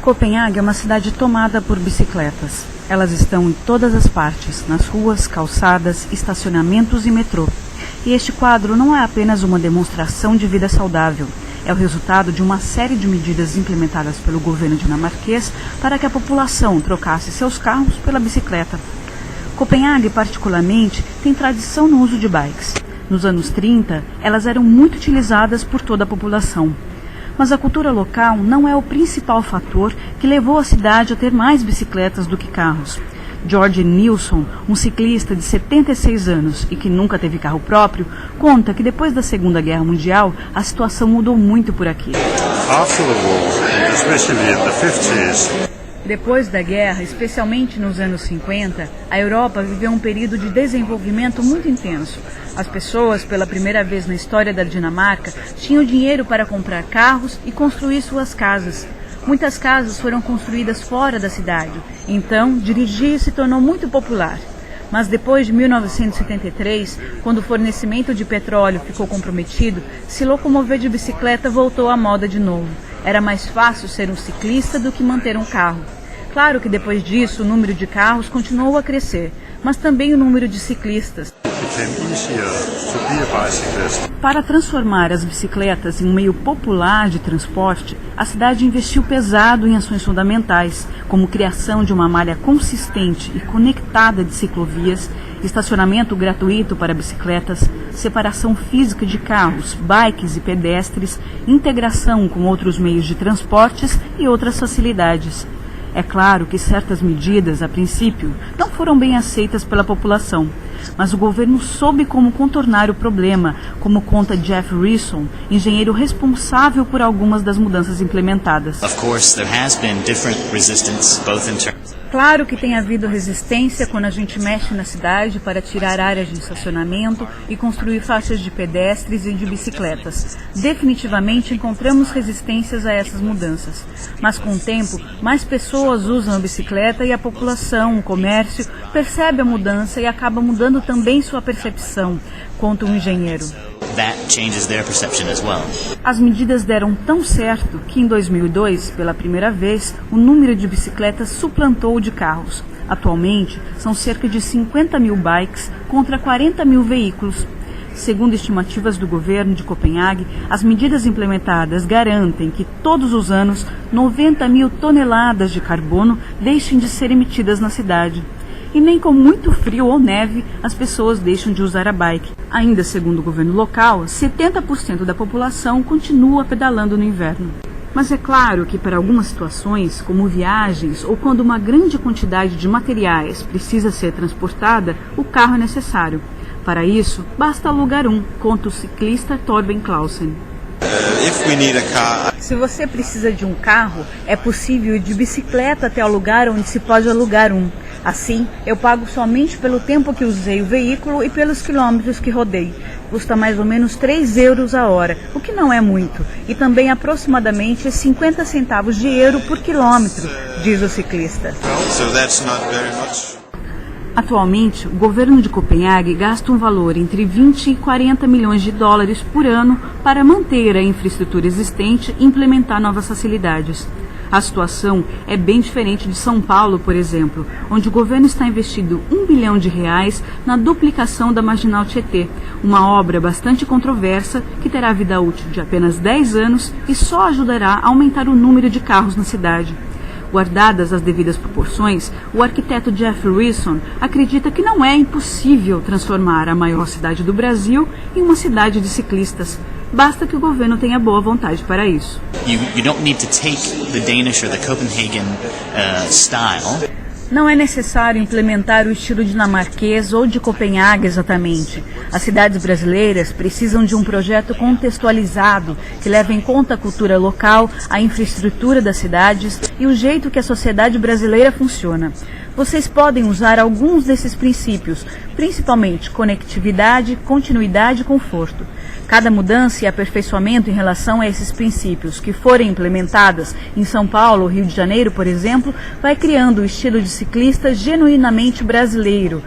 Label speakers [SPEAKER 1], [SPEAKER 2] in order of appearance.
[SPEAKER 1] Copenhague é uma cidade tomada por bicicletas. Elas estão em todas as partes, nas ruas, calçadas, estacionamentos e metrô. E este quadro não é apenas uma demonstração de vida saudável. É o resultado de uma série de medidas implementadas pelo governo dinamarquês para que a população trocasse seus carros pela bicicleta. Copenhague, particularmente, tem tradição no uso de bikes. Nos anos 30, elas eram muito utilizadas por toda a população. Mas a cultura local não é o principal fator que levou a cidade a ter mais bicicletas do que carros. George Nilsson, um ciclista de 76 anos e que nunca teve carro próprio, conta que depois da Segunda Guerra Mundial, a situação mudou muito por aqui. Depois da guerra, especialmente nos anos 50, a Europa viveu um período de desenvolvimento muito intenso. As pessoas, pela primeira vez na história da Dinamarca, tinham dinheiro para comprar carros e construir suas casas. Muitas casas foram construídas fora da cidade, então dirigir se tornou muito popular. Mas depois de 1973, quando o fornecimento de petróleo ficou comprometido, se locomover de bicicleta voltou à moda de novo. Era mais fácil ser um ciclista do que manter um carro. Claro que depois disso o número de carros continuou a crescer, mas também o número de ciclistas. Para transformar as bicicletas em um meio popular de transporte, a cidade investiu pesado em ações fundamentais, como criação de uma malha consistente e conectada de ciclovias, estacionamento gratuito para bicicletas, separação física de carros, bikes e pedestres, integração com outros meios de transportes e outras facilidades. É claro que certas medidas, a princípio, não foram bem aceitas pela população, mas o governo soube como contornar o problema, como conta Jeff Risson, engenheiro responsável por algumas das mudanças implementadas. Claro que tem havido resistência quando a gente mexe na cidade para tirar áreas de estacionamento e construir faixas de pedestres e de bicicletas. Definitivamente encontramos resistências a essas mudanças. Mas com o tempo, mais pessoas usam a bicicleta e a população, o comércio, percebe a mudança e acaba mudando também sua percepção, conta um engenheiro. As medidas deram tão certo que em 2002, pela primeira vez, o número de bicicletas suplantou o de carros. Atualmente, são cerca de 50 mil bikes contra 40 mil veículos. Segundo estimativas do governo de Copenhague, as medidas implementadas garantem que todos os anos 90 mil toneladas de carbono deixem de ser emitidas na cidade. E nem com muito frio ou neve as pessoas deixam de usar a bike. Ainda segundo o governo local, 70% da população continua pedalando no inverno. Mas é claro que para algumas situações, como viagens ou quando uma grande quantidade de materiais precisa ser transportada, o carro é necessário. Para isso, basta alugar um, conta o ciclista Torben Clausen. Se você precisa de um carro, é possível ir de bicicleta até o lugar onde se pode alugar um. Assim, eu pago somente pelo tempo que usei o veículo e pelos quilômetros que rodei. Custa mais ou menos 3 euros a hora, o que não é muito, e também aproximadamente 50 centavos de euro por quilômetro, diz o ciclista. Atualmente, o governo de Copenhague gasta um valor entre 20 e 40 milhões de dólares por ano para manter a infraestrutura existente e implementar novas facilidades. A situação é bem diferente de São Paulo, por exemplo, onde o governo está investindo R$1 bilhão na duplicação da Marginal Tietê, uma obra bastante controversa que terá vida útil de apenas 10 anos e só ajudará a aumentar o número de carros na cidade. Guardadas as devidas proporções, o arquiteto Jeff Risson acredita que não é impossível transformar a maior cidade do Brasil em uma cidade de ciclistas. Basta que o governo tenha boa vontade para isso.
[SPEAKER 2] You don't need to take the Danish or the Copenhagen style.
[SPEAKER 1] Não é necessário implementar o estilo dinamarquês ou de Copenhague exatamente. As cidades brasileiras precisam de um projeto contextualizado que leve em conta a cultura local, a infraestrutura das cidades e o jeito que a sociedade brasileira funciona. Vocês podem usar alguns desses princípios, principalmente conectividade, continuidade e conforto. Cada mudança e aperfeiçoamento em relação a esses princípios que forem implementadas em São Paulo ou Rio de Janeiro, por exemplo, vai criando um estilo de ciclista genuinamente brasileiro.